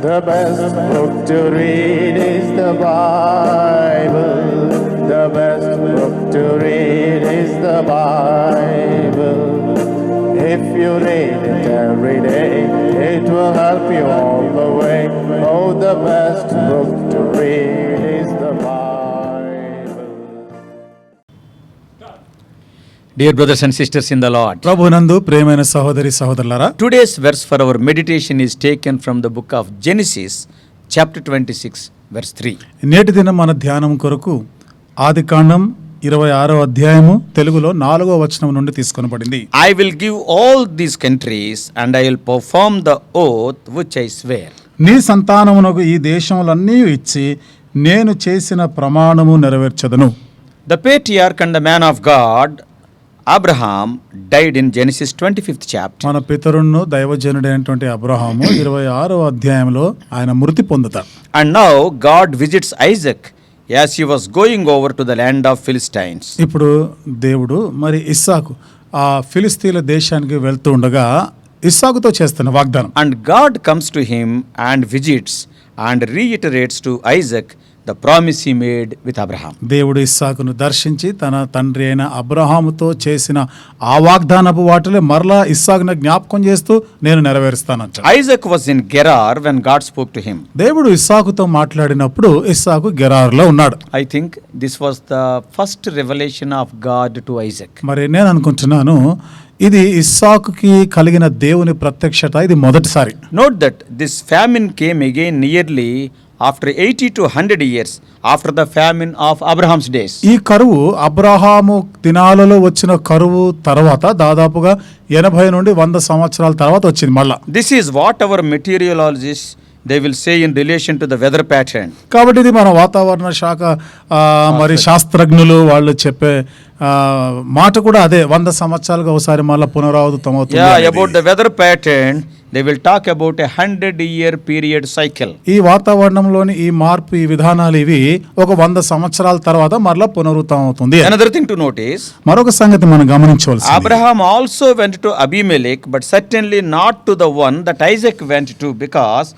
The best book to read is the Bible. The best book to read is the Bible. If you read it every day, it will help you all the way. Oh, the best book to read is the Bible. Dear brothers and sisters in the Lord, ప్రభునందు ప్రియమైన సహోదరి సహోదరులారా, today's verse for our meditation is taken from the book of Genesis, chapter 26, verse 3. నేటి దినం మన ధ్యానం కొరకు ఆదికాండం 26వ అధ్యాయము తెలుగులో 4వ వచనం నుండి తీసుకొనబడింది. I will give all these countries and I will perform the oath which I swear. నీ సంతానమునకు ఈ దేశములన్నీ ఇచ్చి నేను చేసిన ప్రమాణము నెరవేర్చదను. The patriarch and the man of God, Abraham, died in Genesis 25th chapter. మన పితరును దైవజనుడైనటువంటి అబ్రహాము 26వ అధ్యాయంలో ఆయన మృతి పొందుతాడు. And now God visits Isaac as he was going over to the land of Philistines. ఇప్పుడు దేవుడు మరి ఇస్సాకు ఆ ఫిలిస్తీన్ల దేశానికి వెళ్తూ ఉండగా ఇస్సాకుతో చేస్తున్న వాగ్దానం. And God comes to him and visits and reiterates to Isaac the promise he made with Abraham. దేవుడు ఇస్సాకును దర్శించి తన తండ్రి అయిన అబ్రహాముతో చేసిన ఆ వాగ్దానపు వాటిలో మరలా ఇస్సాకును జ్ఞాపకం చేస్తూ నేను నెరవేరుస్తానంట. Isaac was in Gerar when God spoke to him. దేవుడు ఇస్సాకుతో మాట్లాడినప్పుడు ఇస్సాకు గెరారులో ఉన్నాడు. I think this was the first revelation of God to Isaac. మరి నేను అనుకుంటున్నాను ఇది ఇస్సాకుకి కలిగిన దేవుని ప్రత్యక్షత ఇది మొదటిసారి. Note that this famine came again nearly after 80 to 100 years after the famine of Abraham's days. ఈ కరువు అబ్రహాము దినాలలో వచ్చిన కరువు తర్వాత దాదాపుగా 80 నుండి 100 సంవత్సరాల తర్వాత వచ్చింది మళ్ళా. This is what our meteorologists they will say in relation to the weather pattern. కాబట్టి ఇది మన వాతావరణ శాఖ మరి శాస్త్రజ్ఞులు వాళ్ళు చెప్పే మాట కూడా అదే 100 సంవత్సరాలుగా ఒకసారి మళ్ళీ పునరావృతం అవుతుంది. About the weather pattern they will talk about a 100-year period cycle. ఈ వాతావరణంలోని ఈ మార్పు ఈ విధానాలు ఇవి ఒక 100 సంవత్సరాల తర్వాత మరలా పునరుత్థానం అవుతుంది. Another thing to notice, మరొక సంగతి మనం గమనించవలసింది, Abraham also went to Abimelech, but certainly not to the one that Isaac went to, because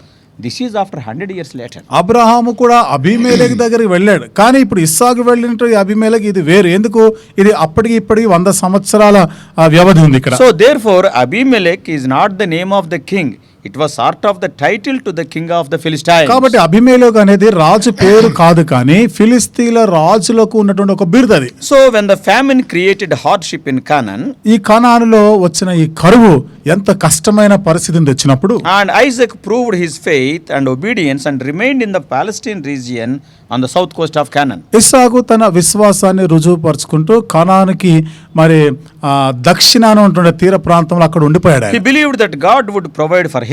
this is after 100 years later. Abraham కూడా అబీమెలెకు దగ్గరికి వెళ్ళాడు, కానీ ఇప్పుడు ఇస్సాకు వెళ్ళినట్టు అబీమెలెకు ఇది వేరు. ఎందుకు? ఇది అప్పటికి ఇప్పటికి 100 సంవత్సరాల వ్యవధి ఉంది ఇక్కడ. So therefore Abimelech is not the name of the king. It was sort of the title to the king of the Philistines. కాబట్టి అబీమెలెకు అనేది రాజు పేరు కాదు, కానీ ఫిలిస్తీన్ల రాజులకు ఉన్నటువంటి ఒక బిరుదు అది. So when the famine created hardship in Canaan, ఈ కనానులో వచ్చిన ఈ కరువు ఎంత కష్టమైన పరిస్థితిని తెచ్చినప్పుడు, and Isaac proved his faith and obedience and remained in the Palestine region on the south coast of Canaan. ఇస్సాకు తన విశ్వాసాన్ని రుజువుపరుచుకుంటూ కనానుకి మరి దక్షిణాన ఉంటుండే తీర ప్రాంతంలో అక్కడ ఉండిపోయాడు. He believed that God would provide for him.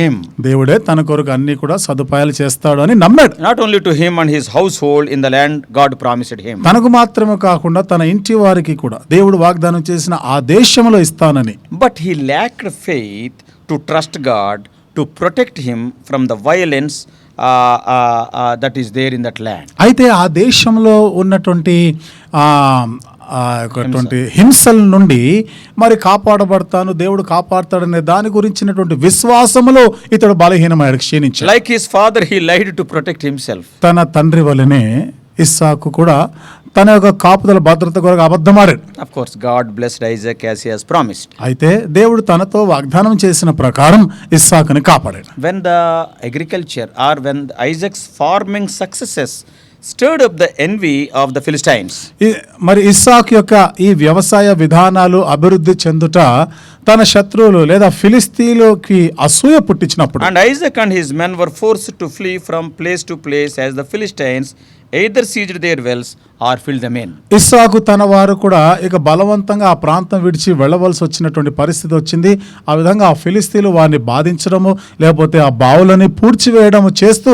దేవుడే తన కొరకు అన్ని కూడా సదుపాయాలు చేస్తాడు అని నమ్మాడు. Not only to him and his household in the land God promised him. తనకు మాత్రమే కాకుండా తన ఇంటి వారికి కూడా దేవుడు వాగ్దానం చేసిన ఆ దేశంలో ఇస్తానని. But he lacked faith to trust God to protect him from the violence that is there in that land. అయితే ఆ దేశంలో ఉన్నటువంటి హింసల నుండి మరి కాపాడబడతాను, దేవుడు కాపాడతాడనే దాని గురించినటువంటి విశ్వాసములో ఇతడు బలహీనమయ్యాడు, క్షీణించాడు. Like his father, he lied to protect himself. తన తండ్రి వలనే ఇస్సాకు కూడా తన యొక్క కాపుదల భద్రత కొరకు అబద్ధమాడాడు. Of course God blessed Isaac as he has promised. అయితే దేవుడు తనతో వాగ్దానం చేసిన ప్రకారం ఇస్సాకుని కాపాడాడు. When the agriculture or when Isaac's farming successes stirred up the envy of the Philistines. మరి ఇస్సాకు యొక్క ఈ వ్యవసాయ విధానాలు అభివృద్ధి చెందుట తన శత్రువులు లేదా ఫిలిస్తీన్లకి అసూయ పుట్టించినప్పుడు, and Isaac and his men were forced to flee from place to place as the Philistines either seized their wells or filled them in. ఇస్సాకు తన వారు కూడా ఇక బలవంతంగా ఆ ప్రాంతం విడిచి వెళ్ళవలసి వచ్చినటువంటి పరిస్థితి వచ్చింది. ఆ విధంగా ఆ ఫిలిస్తీన్లు వారిని బాధించడము లేకపోతే ఆ బావులని పూడ్చివేయడము చేస్తూ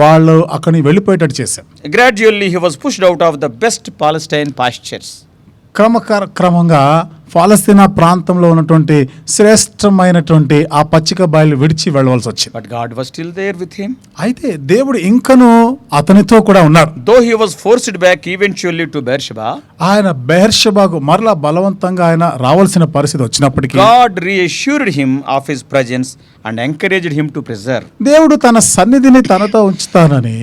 వాళ్ళు అక్కడికి వెళ్ళిపోయేటట్టు చేశారు. Gradually he was pushed out of the best Palestine pastures. క్రమంగా ఫలస్తీనా ప్రాంతంలో ఉన్నటువంటి శ్రేష్టమైనటువంటి ఆ పచ్చిక బయలు విడిచి వెళ్ళవలసి వచ్చింది. But God was still there with him. అయితే దేవుడు ఇంకను అతనితో కూడా ఉన్నాడు. Though he was forced back eventually to Beersheba, ఆయన బెర్షెబాకు మరలా బలవంతంగా ఆయన రావాల్సిన పరిస్థితి వచ్చినప్పటికీ God reassured him of his presence and encouraged him to preserve. దేవుడు తన సన్నిధిని తనతో ఉంచుతానని,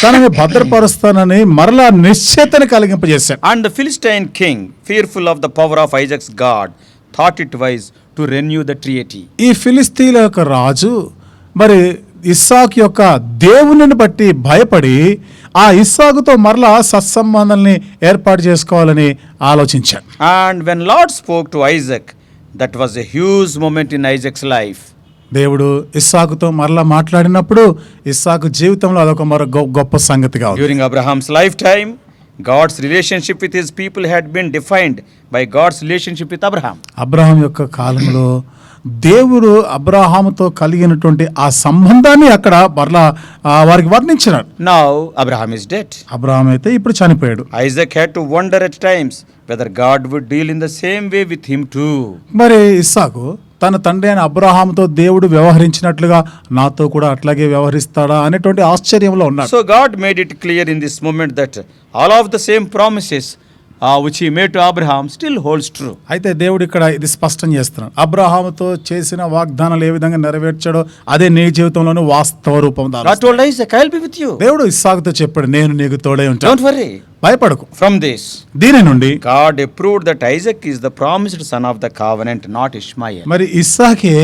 తనని భద్రపరుస్తానని మరలా నిశ్చయతని కలిగింపజేశాడు. And the Philistine king, fearful of the power of Isaac's God, thought it wise to renew the treaty. ఈ ఫిలిస్తీన్ల యొక్క రాజు మరి ఇస్సాకు యొక్క దేవునిని బట్టి భయపడి ఆ ఇస్సాకుతో మరలా సత్సంబంధాలని ఏర్పాటు చేసుకోవాలని ఆలోచించాడు. And when Lord spoke to Isaac, that was a huge moment in Isaac's life. దేవుడు ఇస్సాకుతో మరలా మాట్లాడినప్పుడు ఇస్సాకు జీవితంలో అదొక మరో గొప్ప సంగతిగా ఉంది. During Abraham's lifetime, God's relationship with his people had been defined by God's relationship with Abraham. Abraham యొక్క కాలంలో దేవుడు అబ్రహాముతో కలిగినటువంటి ఆ సంబంధాన్ని అక్కడ మరలా వారికి వర్ణించినాడు. Now Abraham is dead. Abraham అయితే ఇప్పుడు చనిపోయాడు. Isaac had to wonder at times whether God would deal in the same way with him too. మరి ఇస్సాకు తన తండ్రి అయిన అబ్రహాముతో దేవుడు వ్యవహరించినట్లుగా నాతో కూడా అట్లాగే వ్యవహరిస్తాడా అనేటువంటి ఆశ్చర్యంలో ఉన్నాడు. So God made it clear in this moment that all of the same promises which he made to Abraham still holds true. అయితే దేవుడు ఇక్కడ ఇది స్పష్టం చేస్తున్నాడు. అబ్రహాముతో చేసిన వాగ్దానాలు ఏ విధంగా నెరవేర్చాడో అదే నీ జీవితంలోనూ వాస్తవ రూపం God దాల్చుతుంది. told Isaac, I'll be with you. దేవుడు ఇస్సాకుతో చెప్పాడు, నేను నీకు తోడై ఉంటాను, Don't worry. భయపడకు. From this, దీని నుండి God approved that Isaac is the promised son of the covenant, not Ishmael. మరి ఇస్సాకే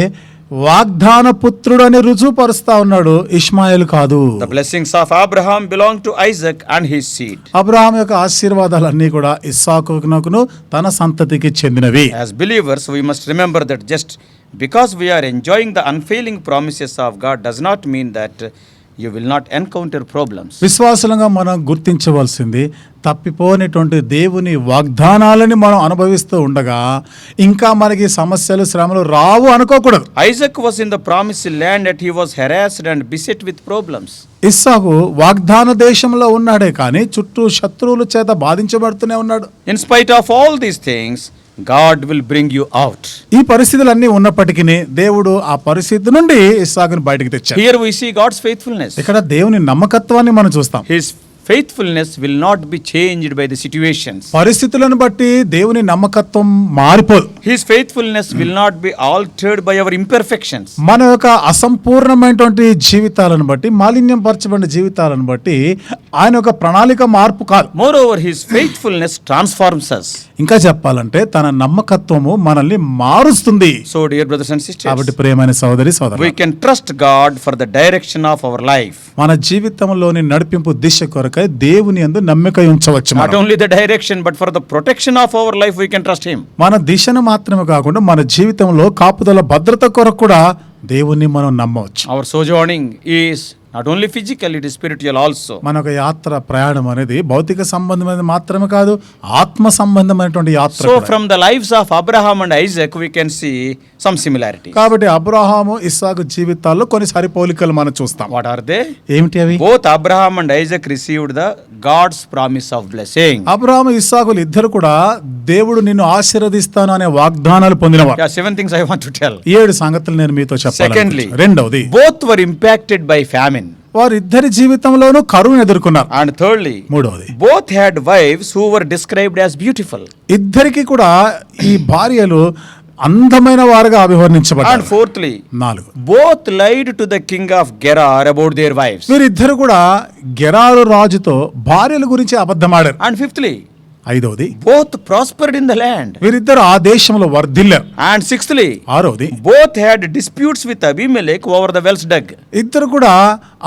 వాగ్దాన పుత్రుడు అని రుజువుపరుస్తా ఉన్నాడు, ఇష్మాయేలు కాదు. The blessings of Abraham belong to Isaac and his seed. Abraham యొక్క ఆశీర్వాదాలన్నీ కూడా ఇస్సాకునకును తన సంతతికి చెందినవి. As believers, we must remember that just because we are enjoying the unfailing promises of God does not mean that you will not encounter problems. విశ్వాసులంగా మనం గుర్తించవలసింది, తప్పిపోయినటువంటి దేవుని వాగ్దానాలని మనం అనుభవిస్తూ ఉండగా ఇంకా మనకి సమస్యలు శ్రమలు రావు అనుకోకూడదు. Isaac was in the promised land and he was harassed and beset with problems. ఇస్సాకు వాగ్దాన దేశంలో ఉన్నాడే కానీ చుట్టూ శత్రువుల చేత బాధించబడుతూనే ఉన్నాడు. In spite of all these things, God will bring you out. ఈ పరిస్థితులన్నీ ఉన్నప్పటికీ దేవుడు ఆ పరిస్థితి నుండి ఇస్సాకుని బయటకు తెచ్చాడు. Here we see God's faithfulness. ఇక్కడ దేవుని నమ్మకత్వాన్ని మనం చూస్తాం. His faithfulness will not be changed by the situations. పరిస్థితులను బట్టి దేవుని నమ్మకత్వం మారిపోదు. His faithfulness will not be altered by our imperfections. మన యొక్క అసంపూర్ణమైనటువంటి జీవితాలను బట్టి, మాలిన్యం పరచబడిన జీవితాలను బట్టి ఆయన ఒక ప్రణాళిక మార్పు కాదు. Moreover, his faithfulness transforms us. ఇంకా చెప్పాలంటే తన నమ్మకత్వము మనల్ని మారుస్తుంది. So dear brothers and sisters, కాబట్టి ప్రియమైన సోదరి సోదరులు, we can trust God for the direction of our life. మన జీవితంలోని నడిపింపు దిశ కొరకై దేవుని యందు నమ్మిక ఉంచవచ్చు. Not only the direction but for the protection of our life we can trust him. మన దిశను మాత్రమే కాకుండా మన జీవితంలో కాపుదల భద్రత కొరకు కూడా దేవుని మనం నమ్మవచ్చు. Our sojourning is not only physical, it is spiritual also. మన ఒక యాత్ర ప్రయాణం అనేది భౌతిక సంబంధమైనది మాత్రమే కాదు, ఆత్మ సంబంధమైనటువంటి యాత్ర So కూడా. from the lives of Abraham and Isaac we can see some similarities. కాబట్టి అబ్రహాము ఇస్సాకు జీవితాల్లో కొన్ని సరిపోలికలు మనం చూస్తాం. What are they? ఏమిటి అవి? Both Abraham and Isaac received the God's promise of blessing. Abraham ఇస్సాకులు ఇద్దరు కూడా దేవుడు నిన్ను ఆశీర్వదిస్తాను అనే వాగ్దానాలు పొందినవారు. Yeah, 7 things I want to tell. 7 సంగతులు నేను మీతో చెప్పాలి. Secondly, రెండవది, both were impacted by famine. వారిద్దరి జీవితంలోనూ కరువును ఎదుర్కొన్నారు. And thirdly, మూడవది, both had wives who were described as beautiful. ఇద్దరికి కూడా ఈ భార్యలు అందమైన వారుగా And అభివర్ణించబడ్డారు. fourthly, 4, both lied to the king of Gerar about their wives. వీరిద్దరు కూడా గెరారు రాజుతో భార్యల గురించి అబద్ధమాడారు. And fifthly, 5వది, both prospered in the land. వీరిద్దరు ఆ దేశంలో వర్ధిల్లారు. And sixthly, 6వది, both had disputes with Abimelech over the wells dug. ఇద్దరు కూడా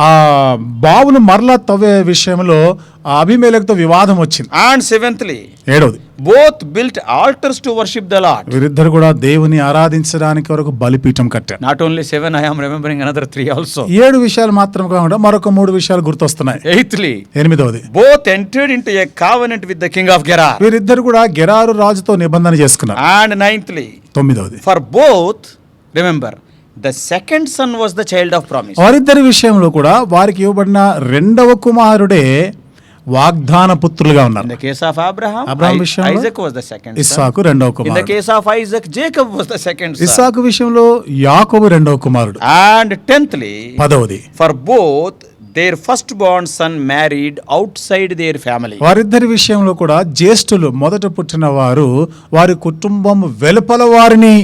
ఆ బావులు మరలా తవ్వే విషయంలో అబీమెలెకుతో వివాదం వచ్చింది. And seventhly, 7వది, both built altars to worship the Lord. వీరిద్దరు కూడా దేవుని ఆరాధించడానికి వరకు బలిపీఠం కట్టారు. Not only 7, I am remembering another 3 also. 7 విషయాలు మాత్రం కాకుండా మరొక 3 విషయాలు గుర్తొస్తున్నాయి. Eighthly, 8వది, both entered into a covenant with the king of Gerar. వీరిద్దరు కూడా గెరారు రాజుతో నిబంధన చేసుకున్నారు. And ninthly, 9వది, for both, remember, the second son was the child of promise. వారిద్దరి విషయంలో కూడా వారికి ఇవ్వబడిన రెండవ కుమారుడే వాగ్దాన పుత్రులుగా In ఉన్నారు. the case of Abraham, Abraham విషయంలో Isaac was the second son. ఇస్సాకు రెండవ In the కుమారుడు. case of Isaac, Jacob was the second son. ఇస్సాకు విషయంలో యాకోబు రెండవ కుమారుడు. And tenthly, పదవది, for both, their firstborn son married outside their family. వారిద్దరి విషయంలో కూడా జ్యేష్ఠులు మొదట పుట్టిన వారు వారి కుటుంబం వెలుపల వారిని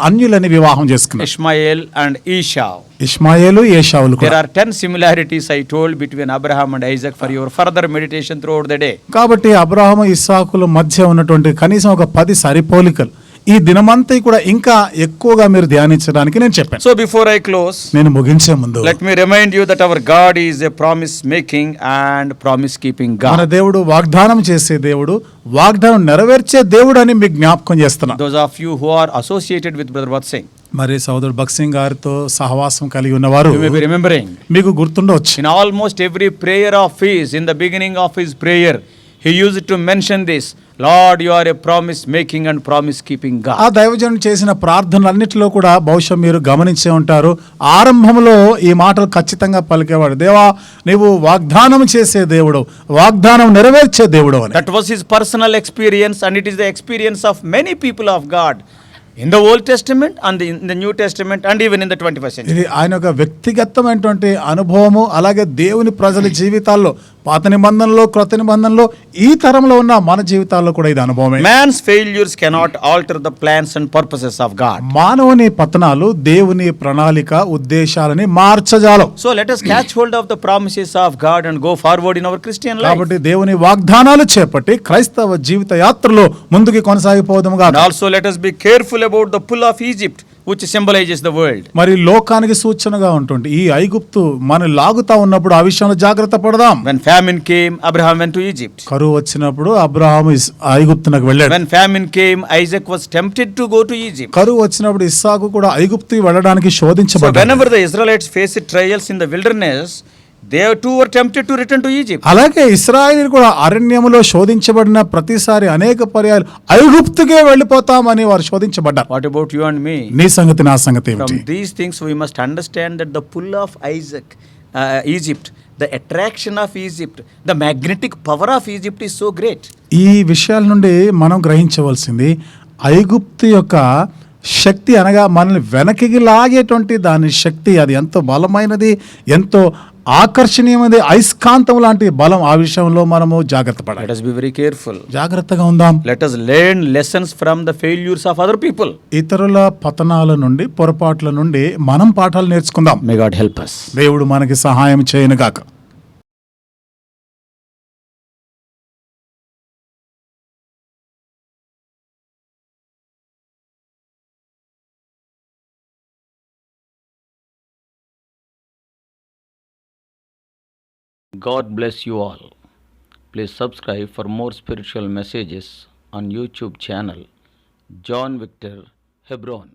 అన్యులని వివాహం చేసుకున్నారు. Ishmael and Esau. Ishmael ఏషావులు There కూడా. are 10 similarities I told between Abraham and Isaac for your further meditation throughout the day. కాబట్టి అబ్రహాము ఇస్సాకుల మధ్య ఉన్నటువంటి కనీసం ఒక 10 సరిపోలికలు ఈ దినమంతా కూడా ఇంకా ఎక్కువగా మీరు ధ్యానించడానికి నేను చెప్పాను. So before I close, నేను ముగించే ముందు let me remind you that our God is a promise making and promise keeping మన God. దేవుడు వాగ్దానం చేసే దేవుడు, వాగ్దానం నెరవేర్చే దేవుడు అని మీకు జ్ఞాపకం చేస్తున్నా. Those of you who are associated with Brother Wat Singh, మరి సోదరుడు భగత్ సింగ్ గారితో సహవాసం కలిగి ఉన్నవారు you may be remembering, మీకు గుర్తుండవచ్చు. in almost every prayer of his, in the beginning of his prayer, he used to mention this: Lord, you are a promise making and promise keeping ఆ God. దైవజనుడు చేసిన ప్రార్థనలన్నిటిలో కూడా బహుశా మీరు గమనించే ఉంటారు, ఆరంభంలో ఈ మాటలు ఖచ్చితంగా పలికేవాడు, దేవా నీవు వాగ్దానం చేసే దేవుడు, వాగ్దానం నెరవేర్చే దేవుడు అని. That was his personal experience, and it is the experience of many people of God in the Old Testament and in the New Testament and even in the 21st century. ఇది ఆయన ఒక వ్యక్తిగతమైనటువంటి అనుభవము, అలాగే దేవుని ప్రజల జీవితాల్లో పాత నిబంధనలో క్రొత్త నిబంధనలో ఈ తరంలో ఉన్న మన జీవితాల్లో కూడా ఇది అనుభవమే. Man's failures cannot alter the plans and purposes of God. మానవుని పతనాలు దేవుని ప్రణాళిక ఉద్దేశాలని మార్చజాలం. So let us catch hold of the promises of God and go forward in our Christian life. కాబట్టి దేవుని వాగ్దానాలు చేపట్టి క్రైస్తవ జీవిత యాత్రలో ముందుకు కొనసాగిపోదాముగా. And also let us be careful about the pull of Egypt, which symbolizes the world. మరి లోకానికి సూచనగా ఉంటుంది ఈ ఐగుప్తు మన లాగుతా ఉన్నప్పుడు ఆ విషయంలో జాగ్రత్త పడదాం. When famine came, Abraham went to Egypt. కరువు వచ్చినప్పుడు అబ్రహాము ఐగుప్తునకు వెళ్ళాడు. When famine came, Isaac was tempted to go to Egypt. కరువు వచ్చినప్పుడు ఇస్సాకు కూడా ఐగుప్తు వెళ్ళడానికి So శోధించబడ్డాడు. whenever the Israelites faced trials in the wilderness, they too were tempted to return to Egypt. అలాగే ఇశ్రాయేలీయులు కూడా అరణ్యములో శోధించబడిన ప్రతిసారి అనేక పర్యాలు ఐగుప్తుకే వెళ్ళిపోతామని వారు శోధించబడ్డారు. What about you and me? నీ సంగతి నా సంగతి From ఏమిటి? these things we must understand that the pull of Egypt, the attraction of Egypt, the magnetic power of Egypt is so great. ఈ విషయాల నుండి మనం గ్రహించవలసింది ఐగుప్తు యొక్క శక్తి అనగా మనల్ని వెనక్కి లాగేటువంటి దాని శక్తి అది ఎంతో బలమైనది, ఎంతో ఆకర్షణీయమైనది, అయస్కాంతం లాంటి బలం. ఆ విషయంలో మనము జాగ్రత్త Let పడాలి, us be very careful. జాగ్రత్తగా ఉందాం. Let us learn lessons from the failures of other people. ఇతరుల పతనాల నుండి పొరపాట్ల నుండి మనం పాఠాలు నేర్చుకుందాం. May God help us. దేవుడు మనకి సహాయం చేయనుగాక. God bless you all. Please subscribe for more spiritual messages on YouTube channel John Victor Hebron.